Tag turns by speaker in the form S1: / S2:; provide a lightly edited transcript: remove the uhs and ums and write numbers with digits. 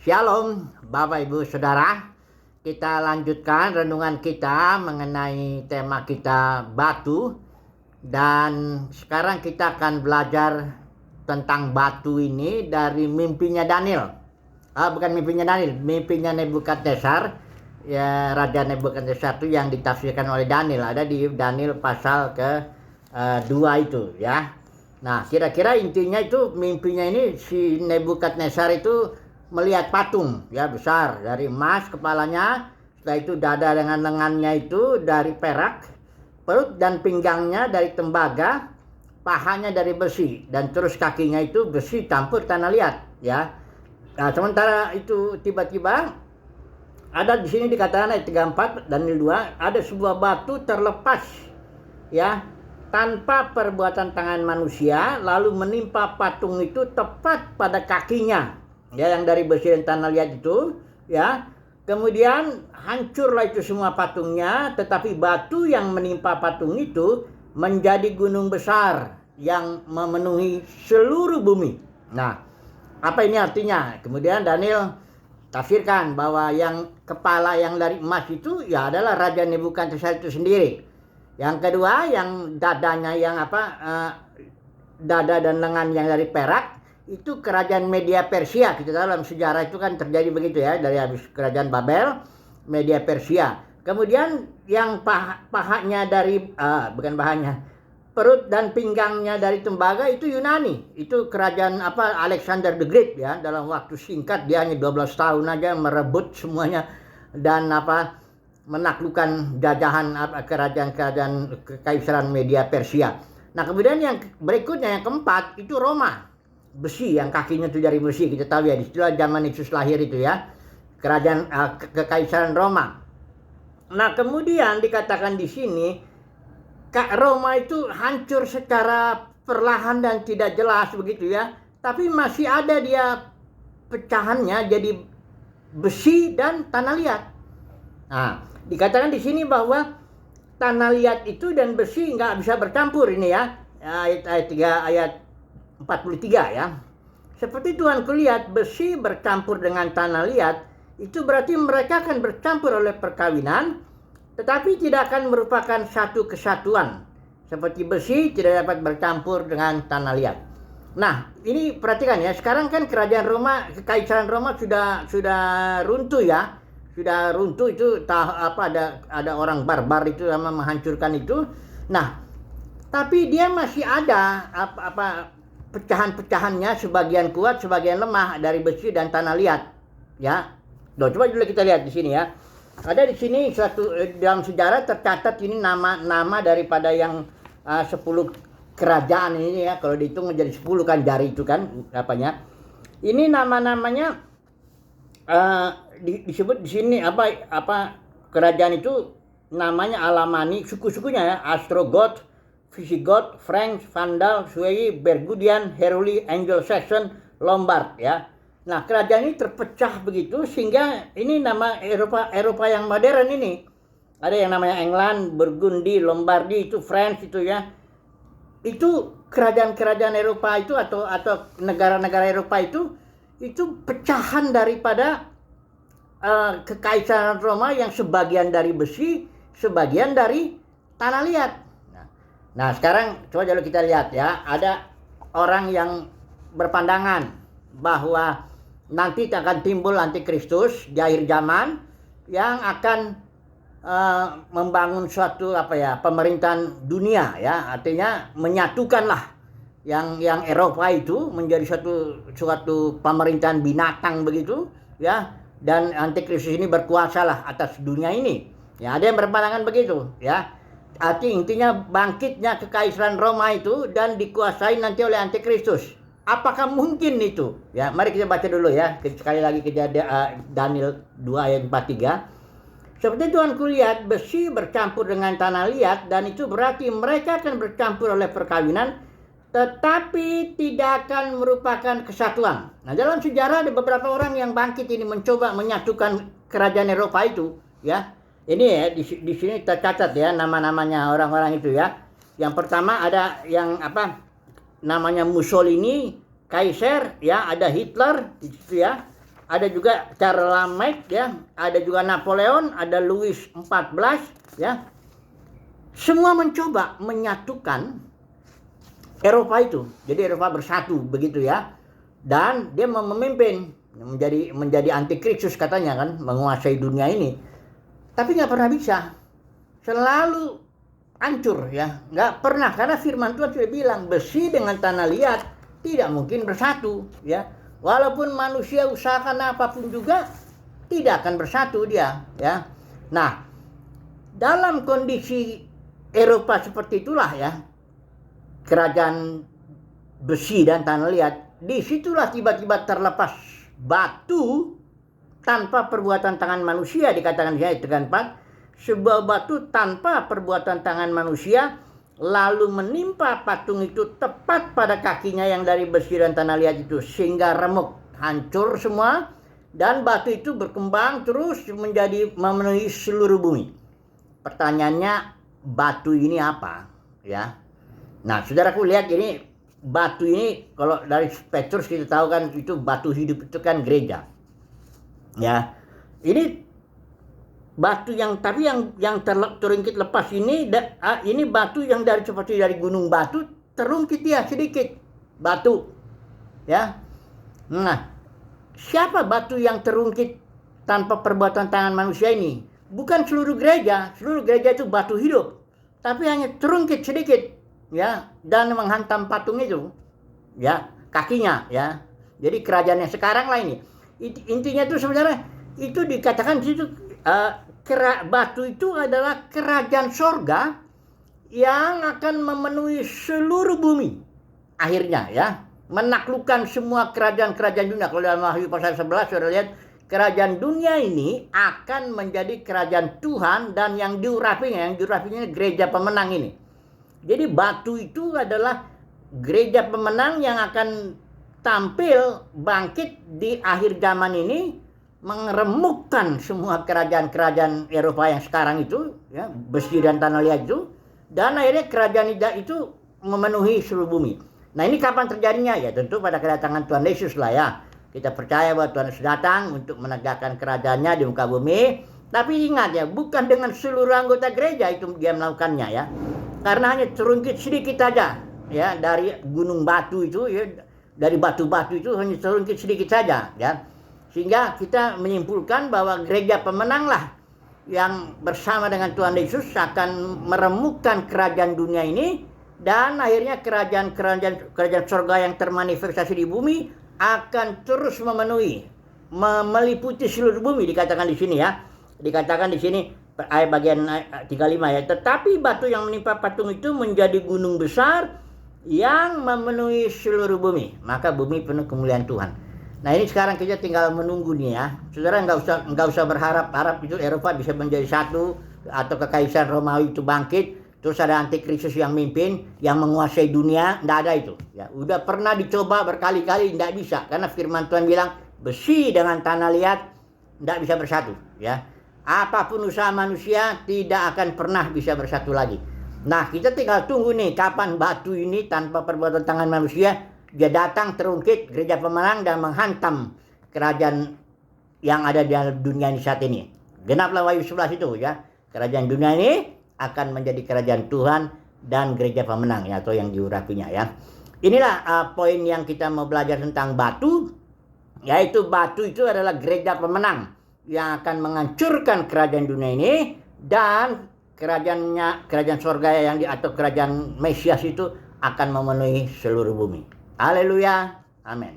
S1: Shalom Bapak Ibu Saudara. Kita lanjutkan renungan kita mengenai tema kita batu. Dan sekarang kita akan belajar tentang batu ini dari mimpinya Daniel. Bukan mimpinya Daniel, mimpinya Nebukadnezar. Ya, Raja Nebukadnezar itu yang ditafsirkan oleh Daniel. Ada di Daniel pasal ke-2 itu ya. Nah, kira-kira intinya itu mimpinya ini si Nebukadnezar itu melihat patung ya besar dari emas kepalanya, setelah itu dada dengan lengannya itu dari perak, perut dan pinggangnya dari tembaga, pahanya dari besi, dan terus kakinya itu besi campur tanah liat ya. Nah, sementara itu tiba-tiba ada di sini dikatakan ayat 34 Daniel 2, ada sebuah batu terlepas ya tanpa perbuatan tangan manusia lalu menimpa patung itu tepat pada kakinya ya, yang dari besi dan tanah liat itu ya. Kemudian hancurlah itu semua patungnya, tetapi batu yang menimpa patung itu menjadi gunung besar yang memenuhi seluruh bumi. Nah, apa ini artinya? Kemudian Daniel tafsirkan bahwa yang kepala yang dari emas itu ya adalah Raja Nebukadnezar itu sendiri. Yang kedua, yang dadanya yang dada dan lengan yang dari perak, itu kerajaan Media Persia. Kita tahu dalam sejarah itu kan terjadi begitu ya, dari habis kerajaan Babel, Media Persia. Kemudian yang pahanya dari bukan pahanya, perut dan pinggangnya dari tembaga itu Yunani. Itu kerajaan Alexander the Great ya. Dalam waktu singkat dia hanya 12 tahun aja merebut semuanya dan menaklukkan jajahan kerajaan kekaisaran Media Persia. Nah, kemudian yang berikutnya yang keempat itu Roma. Besi yang kakinya itu dari besi, kita tahu ya, disitulah zaman Yesus lahir itu ya, kerajaan kekaisaran Roma. Nah, kemudian dikatakan di sini Roma itu hancur secara perlahan dan tidak jelas begitu ya, tapi masih ada dia pecahannya jadi besi dan tanah liat. Nah, dikatakan di sini bahwa tanah liat itu dan besi nggak bisa bercampur ini ya, ayat 3 ayat 43 ya. Seperti Tuhan kulihat besi bercampur dengan tanah liat, itu berarti mereka akan bercampur oleh perkawinan, tetapi tidak akan merupakan satu kesatuan. Seperti besi tidak dapat bercampur dengan tanah liat. Nah, ini perhatikan ya, sekarang kan kerajaan Roma, kekaisaran Roma sudah runtuh ya. Sudah runtuh itu ada orang barbar itu sama menghancurkan itu. Nah, tapi dia masih ada pecahan-pecahannya, sebagian kuat, sebagian lemah dari besi dan tanah liat. Ya. Coba dulu kita lihat di sini ya. Ada di sini dalam sejarah tercatat ini nama daripada yang 10 kerajaan ini ya. Kalau dihitung menjadi 10 kan jari itu kan apanya. Ini nama-namanya disebut di sini kerajaan itu namanya Alamani, suku-sukunya ya, Ostrogoth, Visigoth, Franks, Vandal, Suebi, Burgundian, Heruli, Anglo-Saxon, Lombard ya. Nah, kerajaan ini terpecah begitu sehingga ini nama Eropa yang modern ini. Ada yang namanya England, Burgundy, Lombardi, itu France itu ya. Itu kerajaan-kerajaan Eropa itu atau negara-negara Eropa itu pecahan daripada kekaisaran Roma yang sebagian dari besi, sebagian dari tanah liat. Nah, sekarang coba dulu kita lihat ya, ada orang yang berpandangan bahwa nanti akan timbul antikristus di akhir zaman yang akan membangun suatu pemerintahan dunia ya, artinya menyatukanlah yang Eropa itu menjadi suatu pemerintahan binatang begitu ya, dan antikristus ini berkuasalah atas dunia ini. Ya, ada yang berpandangan begitu ya. Intinya bangkitnya kekaisaran Roma itu dan dikuasai nanti oleh antikristus. Apakah mungkin itu? Ya, mari kita baca dulu ya. Sekali lagi Kejadian Daniel 2 ayat 43. Seperti Tuhan kulihat besi bercampur dengan tanah liat, dan itu berarti mereka akan bercampur oleh perkawinan, tetapi tidak akan merupakan kesatuan. Nah, dalam sejarah ada beberapa orang yang bangkit ini mencoba menyatukan kerajaan Eropa itu ya. Ini ya di sini tercatat ya nama-namanya orang-orang itu ya. Yang pertama ada yang namanya Mussolini, Kaiser ya, ada Hitler itu ya. ada juga Charlemagne ya, ada juga Napoleon, ada Louis XIV ya. Semua mencoba menyatukan Eropa itu. Jadi Eropa bersatu begitu ya. Dan dia memimpin menjadi antikristus katanya kan, menguasai dunia ini. Tapi nggak pernah bisa. Selalu hancur ya. Nggak pernah, karena firman Tuhan sudah bilang besi dengan tanah liat tidak mungkin bersatu ya. Walaupun manusia usahakan apapun juga tidak akan bersatu dia ya. Nah, dalam kondisi Eropa seperti itulah ya, kerajaan besi dan tanah liat, disitulah tiba-tiba terlepas batu tanpa perbuatan tangan manusia, dikatakan di ayat 4, sebuah batu tanpa perbuatan tangan manusia lalu menimpa patung itu tepat pada kakinya yang dari besi dan tanah liat itu, sehingga remuk, hancur semua, dan batu itu berkembang terus memenuhi seluruh bumi. Pertanyaannya, batu ini apa ya? Nah, saudaraku, lihat ini batu ini, kalau dari Petrus kita tahu kan itu batu hidup, itu kan gereja ya. Ini batu yang terungkit lepas ini batu yang seperti dari gunung batu terungkit ya, sedikit batu ya. Nah, siapa batu yang terungkit tanpa perbuatan tangan manusia ini? Bukan seluruh gereja itu batu hidup, tapi hanya terungkit sedikit ya, dan menghantam patung itu ya, kakinya ya. Jadi kerajaan yang sekarang lah ini. Intinya itu sebenarnya itu dikatakan di situ, batu itu adalah kerajaan sorga yang akan memenuhi seluruh bumi akhirnya ya, menaklukkan semua kerajaan-kerajaan dunia. Kalau dalam Wahyu pasal 11 sudah lihat, kerajaan dunia ini akan menjadi kerajaan Tuhan, dan yang diurapinya gereja pemenang ini. Jadi batu itu adalah gereja pemenang yang akan tampil bangkit di akhir zaman ini, mengeremukkan semua kerajaan-kerajaan Eropa yang sekarang itu ya, besi dan tanah liat itu, dan akhirnya kerajaan itu memenuhi seluruh bumi. Nah, ini kapan terjadinya? Ya tentu pada kedatangan Tuhan Yesus lah ya. Kita percaya bahwa Tuhan Yesus datang untuk menegakkan kerajaannya di muka bumi. Tapi ingat ya, bukan dengan seluruh anggota gereja itu dia melakukannya ya. Karena hanya terungkit sedikit saja ya dari gunung batu itu ya, dari batu-batu itu hanya terungkit sedikit saja ya. Sehingga kita menyimpulkan bahwa gereja pemenanglah yang bersama dengan Tuhan Yesus akan meremukkan kerajaan dunia ini, dan akhirnya kerajaan surga yang termanifestasi di bumi akan terus memenuhi, meliputi seluruh bumi, dikatakan di sini ya. Dikatakan di sini ayat bagian 35 ya, tetapi batu yang menimpa patung itu menjadi gunung besar yang memenuhi seluruh bumi, maka bumi penuh kemuliaan Tuhan. Nah, ini sekarang kita tinggal menunggu nih ya. Saudara nggak usah berharap itu Eropa bisa menjadi satu, atau kekaisaran Romawi itu bangkit, terus ada antikristus yang mimpin, yang menguasai dunia. Nggak ada itu. Ya, udah pernah dicoba berkali-kali, nggak bisa, karena firman Tuhan bilang besi dengan tanah liat nggak bisa bersatu. Ya, apapun usaha manusia tidak akan pernah bisa bersatu lagi. Nah, kita tinggal tunggu nih kapan batu ini tanpa perbuatan tangan manusia dia datang terungkit, gereja pemenang, dan menghantam kerajaan yang ada di dunia ini saat ini. Genaplah Wahyu 11 itu ya. Kerajaan dunia ini akan menjadi kerajaan Tuhan dan gereja pemenang ya, atau yang diurapinya ya. Inilah poin yang kita mau belajar tentang batu, yaitu batu itu adalah gereja pemenang yang akan menghancurkan kerajaan dunia ini, dan kerajaan surga atau kerajaan Mesias itu akan memenuhi seluruh bumi. Haleluya, amin.